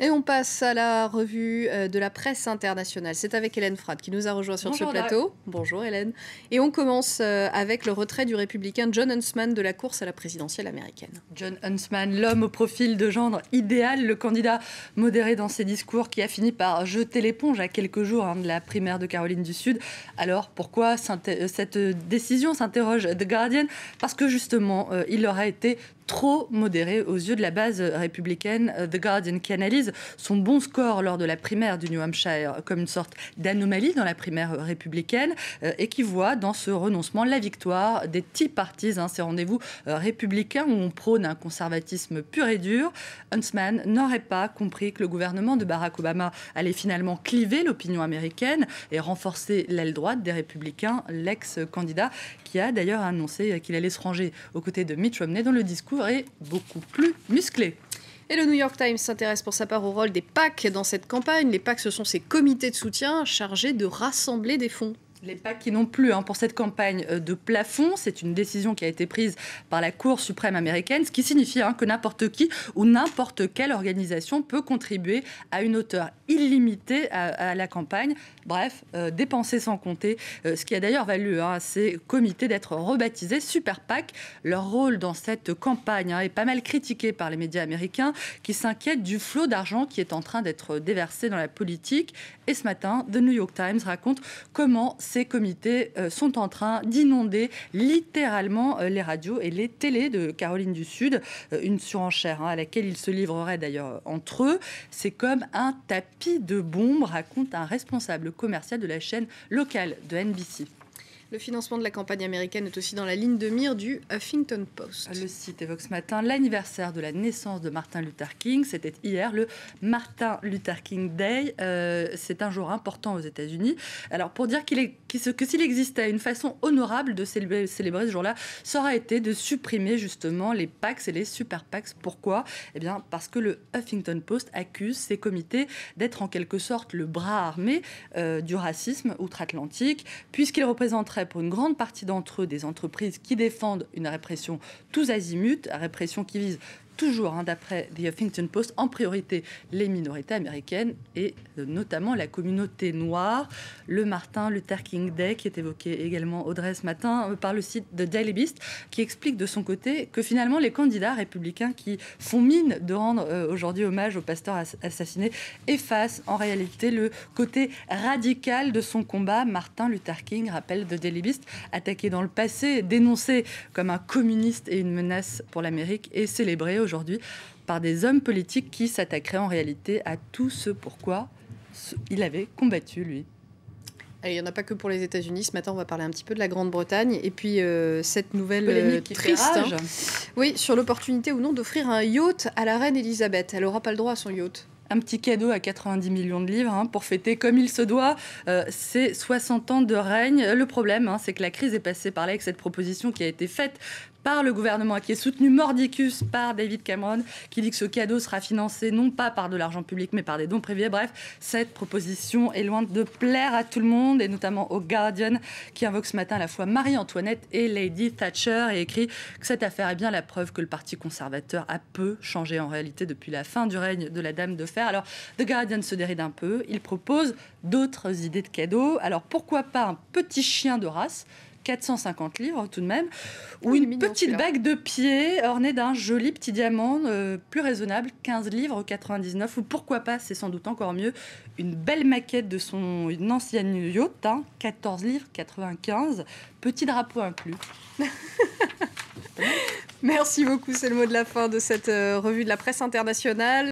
Et on passe à la revue de la presse internationale. C'est avec Hélène Frade qui nous a rejoint sur ce plateau. Bonjour Hélène. Et on commence avec le retrait du républicain Jon Huntsman de la course à la présidentielle américaine. Jon Huntsman, l'homme au profil de gendre idéal, le candidat modéré dans ses discours qui a fini par jeter l'éponge à quelques jours de la primaire de Caroline du Sud. Alors pourquoi cette décision, s'interroge The Guardian? Parce que justement, il aurait été trop modéré aux yeux de la base républicaine. The Guardian qui analyse son bon score lors de la primaire du New Hampshire comme une sorte d'anomalie dans la primaire républicaine et qui voit dans ce renoncement la victoire des Tea Parties, ces rendez-vous républicains où on prône un conservatisme pur et dur. Huntsman n'aurait pas compris que le gouvernement de Barack Obama allait finalement cliver l'opinion américaine et renforcer l'aile droite des républicains, l'ex-candidat qui a d'ailleurs annoncé qu'il allait se ranger aux côtés de Mitt Romney dont le discours est beaucoup plus musclé. Et le New York Times s'intéresse pour sa part au rôle des PAC dans cette campagne. Les PAC, ce sont ces comités de soutien chargés de rassembler des fonds. Les PAC qui n'ont plus pour cette campagne de plafond, c'est une décision qui a été prise par la Cour suprême américaine, ce qui signifie que n'importe qui ou n'importe quelle organisation peut contribuer à une hauteur illimitée à la campagne. Bref, dépenser sans compter, ce qui a d'ailleurs valu à ces comités d'être rebaptisés Super PAC. Leur rôle dans cette campagne est pas mal critiqué par les médias américains qui s'inquiètent du flot d'argent qui est en train d'être déversé dans la politique. Et ce matin, The New York Times raconte comment ces comités sont en train d'inonder littéralement les radios et les télés de Caroline du Sud. Une surenchère à laquelle ils se livreraient d'ailleurs entre eux. C'est comme un tapis de bombes, raconte un responsable commercial de la chaîne locale de NBC. Le financement de la campagne américaine est aussi dans la ligne de mire du Huffington Post. Le site évoque ce matin l'anniversaire de la naissance de Martin Luther King. C'était hier, le Martin Luther King Day. C'est un jour important aux États-Unis. Alors, pour dire que s'il existait une façon honorable de célébrer ce jour-là, ça aurait été de supprimer justement les PACs et les super PACs. Pourquoi ? Eh bien, parce que le Huffington Post accuse ces comités d'être en quelque sorte le bras armé du racisme outre-Atlantique, puisqu'ils représenteraient pour une grande partie d'entre eux des entreprises qui défendent une répression tous azimuts, répression qui vise toujours, d'après The Huffington Post, en priorité les minorités américaines et notamment la communauté noire. Le Martin Luther King Day, qui est évoqué également, Audrey, ce matin, par le site de Daily Beast, qui explique de son côté que finalement les candidats républicains qui font mine de rendre aujourd'hui hommage au pasteur assassiné effacent en réalité le côté radical de son combat. Martin Luther King, rappelle de Daily Beast, attaqué dans le passé, dénoncé comme un communiste et une menace pour l'Amérique, et célébré aujourd'hui par des hommes politiques qui s'attaqueraient en réalité à tout ce pourquoi il avait combattu, lui. Il n'y en a pas que pour les États-Unis. Ce matin, on va parler un petit peu de la Grande-Bretagne. Et puis, cette nouvelle polémique qui triste, fait rage. Oui, sur l'opportunité ou non d'offrir un yacht à la reine Elisabeth. Elle n'aura pas le droit à son yacht. Un petit cadeau à 90 millions de livres pour fêter comme il se doit ses 60 ans de règne. Le problème, c'est que la crise est passée par là avec cette proposition qui a été faite par le gouvernement, qui est soutenu mordicus par David Cameron, qui dit que ce cadeau sera financé non pas par de l'argent public, mais par des dons privés. Bref, cette proposition est loin de plaire à tout le monde, et notamment au Guardian, qui invoque ce matin à la fois Marie-Antoinette et Lady Thatcher, et écrit que cette affaire est bien la preuve que le Parti conservateur a peu changé en réalité depuis la fin du règne de la Dame de Fer. Alors, The Guardian se déride un peu, il propose d'autres idées de cadeaux. Alors, pourquoi pas un petit chien de race, 450 livres tout de même, ou une petite bague de pied ornée d'un joli petit diamant plus raisonnable, 15 livres 99, ou pourquoi pas, c'est sans doute encore mieux, une belle maquette de son ancienne yacht, 14 livres 95, petit drapeau inclus. Merci beaucoup, c'est le mot de la fin de cette revue de la presse internationale.